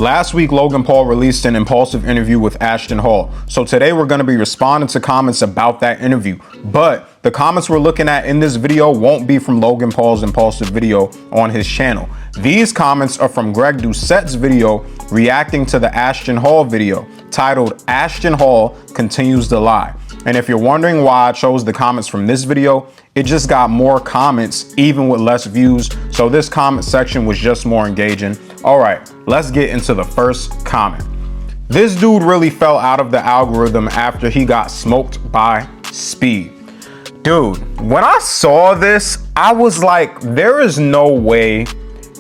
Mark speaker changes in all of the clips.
Speaker 1: Last week, Logan Paul released an Impaulsive interview with Ashton Hall. So today we're going to be responding to comments about that interview. But the comments we're looking at in this video won't be from Logan Paul's Impaulsive video on his channel. These comments are from Greg Doucette's video reacting to the Ashton Hall video titled Ashton Hall Continues to Lie. And if you're wondering why I chose the comments from this video, it just got more comments even with less views. So this comment section was just more engaging. All right, let's get into the first comment. This dude really fell out of the algorithm after he got smoked by Speed. Dude, when I saw this, I was like, there is no way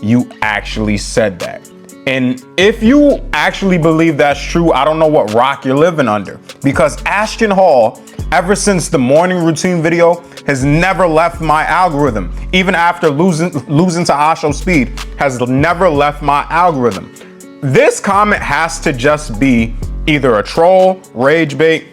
Speaker 1: you actually said that. And if you actually believe that's true, I don't know what rock you're living under, because Ashton Hall, ever since the morning routine video, has never left my algorithm. Even after losing to Ashton Speed, has never left my algorithm. This comment has to just be either a troll, rage bait,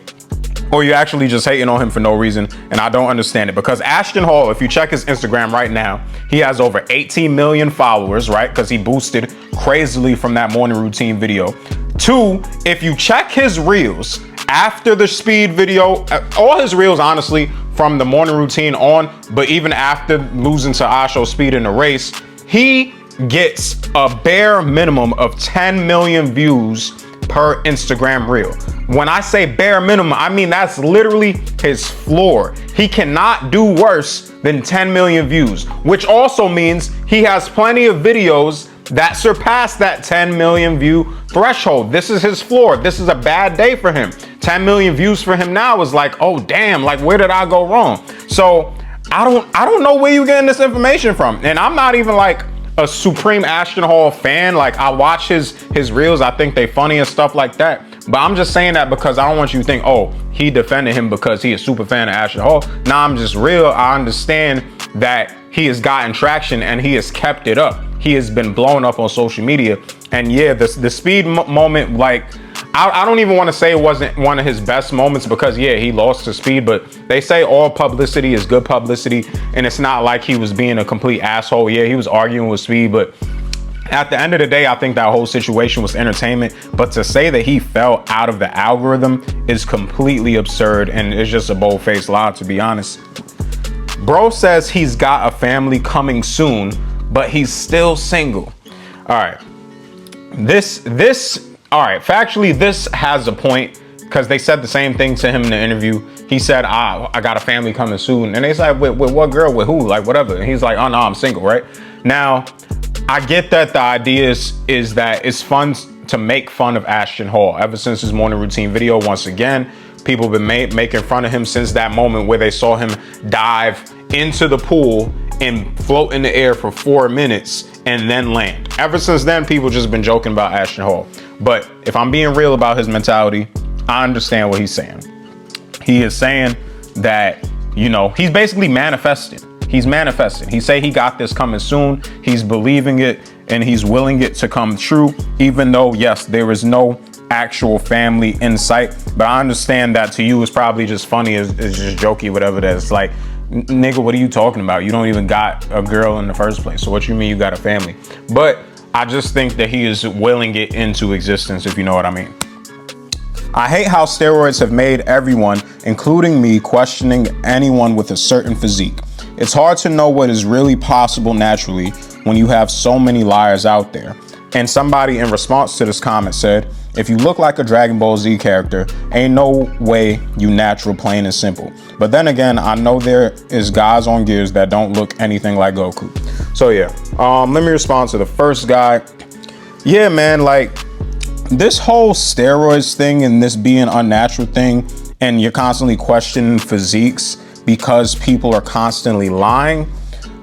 Speaker 1: or you're actually just hating on him for no reason, and I don't understand it. Because Ashton Hall, if you check his Instagram right now, he has over 18 million followers, right? Because he boosted crazily from that morning routine video. 2, if you check his reels after the Speed video, all his reels, honestly, from the morning routine on, but even after losing to Ashton Speed in the race, he gets a bare minimum of 10 million views per Instagram reel. When I say bare minimum, I mean that's literally his floor. He cannot do worse than 10 million views, which also means he has plenty of videos that surpass that 10 million view threshold. This is his floor. This is a bad day for him. 10 million views for him now is like, oh damn, like where did I go wrong? So I don't know where you're getting this information from. And I'm not even like a supreme Ashton Hall fan. Like, I watch his reels, I think they funny and stuff like that, but I'm just saying that because I don't want you to think, oh, he defended him because he is super fan of Ashton Hall. Nah, I'm just real. I understand that he has gotten traction and he has kept it up. He has been blown up on social media. And yeah, the Speed moment, like, I don't even want to say it wasn't one of his best moments, because yeah, he lost to Speed, but they say all publicity is good publicity, and it's not like he was being a complete asshole. Yeah, he was arguing with Speed, but at the end of the day, I think that whole situation was entertainment. But to say that he fell out of the algorithm is completely absurd, and it's just a bold-faced lie, to be honest. Bro says he's got a family coming soon, but he's still single. All right, all right, factually, this has a point, because they said the same thing to him in the interview. He said, I got a family coming soon. And they said, with what girl, with who, like whatever. And he's like, oh no, I'm single, right? Now, I get that the idea is that it's fun to make fun of Ashton Hall. Ever since his morning routine video, once again, people have been making fun of him since that moment where they saw him dive into the pool and float in the air for 4 minutes and then land. Ever since then, people just been joking about Ashton Hall. But if I'm being real about his mentality, I understand what he's saying. He is saying that, you know, he's basically manifesting. He's manifesting. He say he got this coming soon. He's believing it and he's willing it to come true, even though, yes, there is no actual family in sight. But I understand that to you is probably just funny, it's just jokey, whatever that is. Like, nigga, what are you talking about? You don't even got a girl in the first place. So what you mean you got a family? But I just think that he is willing it into existence, if you know what I mean. I hate how steroids have made everyone, including me, questioning anyone with a certain physique. It's hard to know what is really possible naturally when you have so many liars out there. And somebody in response to this comment said, if you look like a Dragon Ball Z character, ain't no way you natural, plain and simple. But then again, I know there is guys on Gears that don't look anything like Goku. So yeah, let me respond to the first guy. Yeah, man, like this whole steroids thing and this being unnatural thing, and you're constantly questioning physiques because people are constantly lying.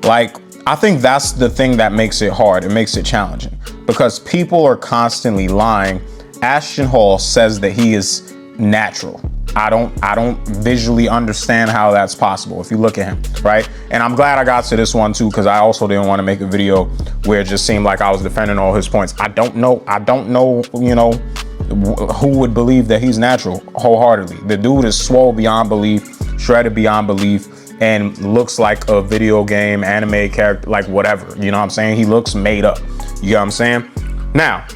Speaker 1: Like, I think that's the thing that makes it hard. It makes it challenging because people are constantly lying. Ashton Hall says that he is natural. I don't visually understand how that's possible if you look at him, right? And I'm glad I got to this one too, because I also didn't want to make a video where it just seemed like I was defending all his points. I don't know, you know, who would believe that he's natural wholeheartedly. The dude is swole beyond belief, shredded beyond belief, and looks like a video game, anime character, like whatever, you know what I'm saying? He looks made up, you know what I'm saying? Now,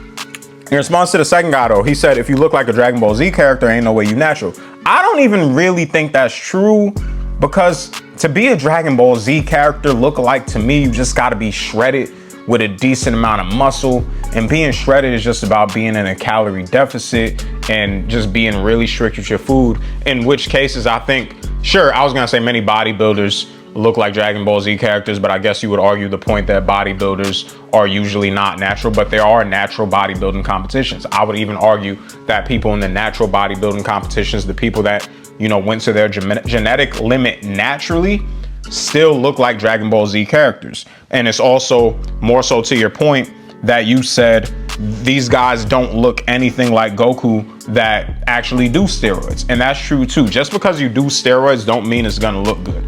Speaker 1: In response to the second guy though, he said, if you look like a Dragon Ball Z character, ain't no way you natural. I don't even really think that's true, because to be a Dragon Ball Z character look-alike, to me, you just gotta be shredded with a decent amount of muscle. And being shredded is just about being in a calorie deficit and just being really strict with your food. In which cases, I think, sure, I was gonna say many bodybuilders look like Dragon Ball Z characters, but I guess you would argue the point that bodybuilders are usually not natural, but there are natural bodybuilding competitions. I would even argue that people in the natural bodybuilding competitions, the people that, you know, went to their genetic limit naturally, still look like Dragon Ball Z characters. And it's also more so to your point that you said these guys don't look anything like Goku that actually do steroids. And that's true too. Just because you do steroids don't mean it's gonna look good.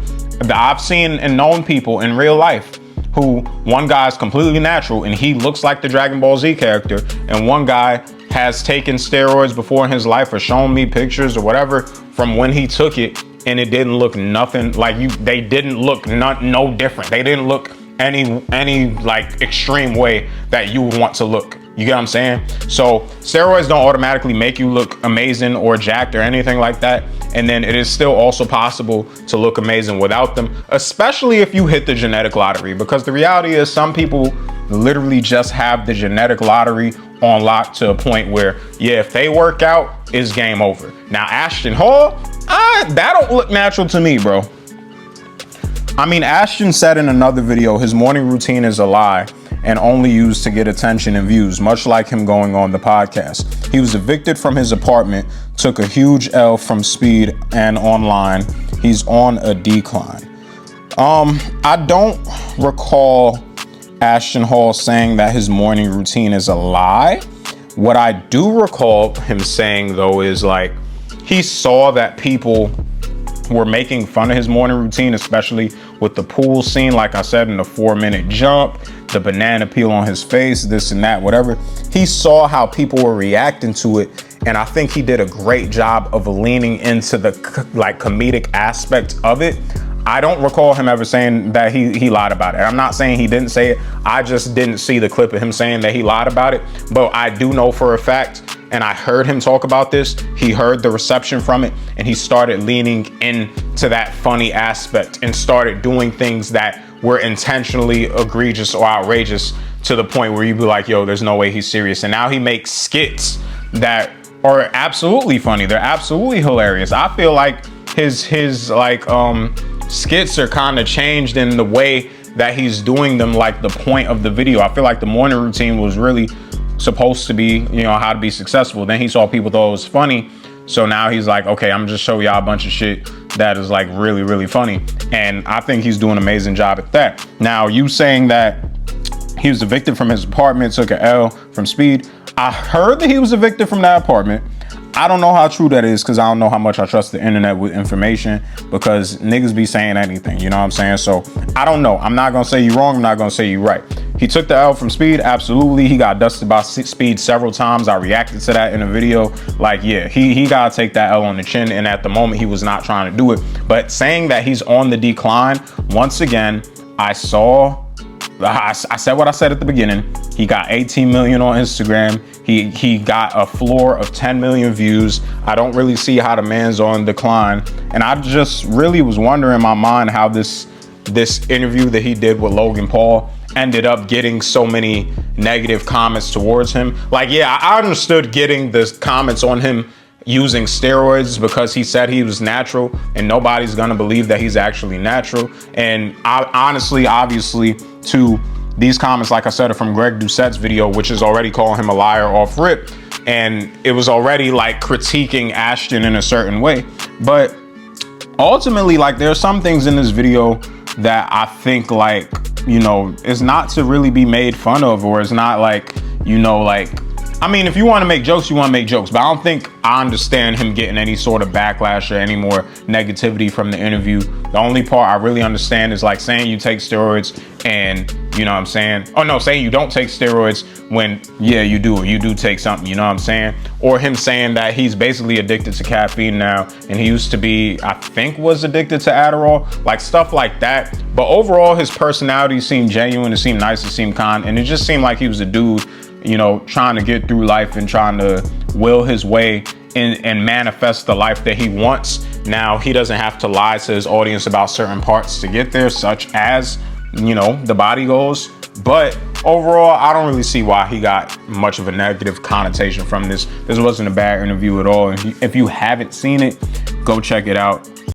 Speaker 1: I've seen and known people in real life who, one guy is completely natural and he looks like the Dragon Ball Z character, and one guy has taken steroids before in his life or shown me pictures or whatever from when he took it, and it didn't look nothing like you. They didn't look no different. They didn't look any like extreme way that you would want to look. You get what I'm saying? So steroids don't automatically make you look amazing or jacked or anything like that. And then it is still also possible to look amazing without them, especially if you hit the genetic lottery, because the reality is some people literally just have the genetic lottery on lock to a point where, yeah, if they work out, it's game over. Now, Ashton Hall, that don't look natural to me, bro. I mean, Ashton said in another video, his morning routine is a lie and only used to get attention and views, much like him going on the podcast. He was evicted from his apartment, took a huge L from speed and online. He's on a decline. I don't recall Ashton Hall saying that his morning routine is a lie. What I do recall him saying though is like, he saw that people were making fun of his morning routine, especially with the pool scene, like I said, in the 4-minute jump, the banana peel on his face, this and that, whatever. He saw how people were reacting to it, and I think he did a great job of leaning into the like comedic aspect of it. I don't recall him ever saying that he lied about it. I'm not saying he didn't say it. I just didn't see the clip of him saying that he lied about it. But I do know for a fact, and I heard him talk about this, he heard the reception from it, and he started leaning into that funny aspect and started doing things that were intentionally egregious or outrageous to the point where you'd be like, yo, there's no way he's serious. And now he makes skits that are absolutely funny. They're absolutely hilarious. I feel like his like skits are kind of changed in the way that he's doing them, like the point of the video. I feel like the morning routine was really supposed to be, you know, how to be successful. Then he saw people thought it was funny, so now he's like, okay, I'm just show y'all a bunch of shit that is like really, really funny. And I think he's doing an amazing job at that. Now, you saying that he was evicted from his apartment, took an L from speed. I heard that he was evicted from that apartment. I don't know how true that is, because I don't know how much I trust the internet with information, because niggas be saying anything, you know what I'm saying? So I don't know. I'm not gonna say you wrong. I'm not gonna say you right. He took the L from speed. Absolutely. He got dusted by speed several times. I reacted to that in a video. Like, yeah, he gotta take that L on the chin. And at the moment, he was not trying to do it. But saying that he's on the decline, once again, I said what I said at the beginning. He got 18 million on Instagram. He got a floor of 10 million views. I don't really see how the man's on decline. And I just really was wondering in my mind how this interview that he did with Logan Paul ended up getting so many negative comments towards him. Like, yeah, I understood getting the comments on him using steroids because he said he was natural, and nobody's gonna believe that he's actually natural. And I honestly, obviously, to these comments, like I said, are from Greg Doucette's video, which is already calling him a liar off rip. And it was already like critiquing Ashton in a certain way. But ultimately, like, there are some things in this video that I think, like, you know, it's not to really be made fun of, or it's not like, you know, like, I mean, if you want to make jokes, you want to make jokes, but I don't think I understand him getting any sort of backlash or any more negativity from the interview. The only part I really understand is like saying you take steroids and, you know what I'm saying? Oh no, saying you don't take steroids when, yeah, you do take something, you know what I'm saying? Or him saying that he's basically addicted to caffeine now, and he used to be, I think, was addicted to Adderall, like stuff like that. But overall, his personality seemed genuine, it seemed nice, it seemed kind, and it just seemed like he was a dude you know, trying to get through life and trying to will his way and manifest the life that he wants. Now, he doesn't have to lie to his audience about certain parts to get there, such as, you know, the body goals. But overall, I don't really see why he got much of a negative connotation from this. This wasn't a bad interview at all. If you haven't seen it, go check it out.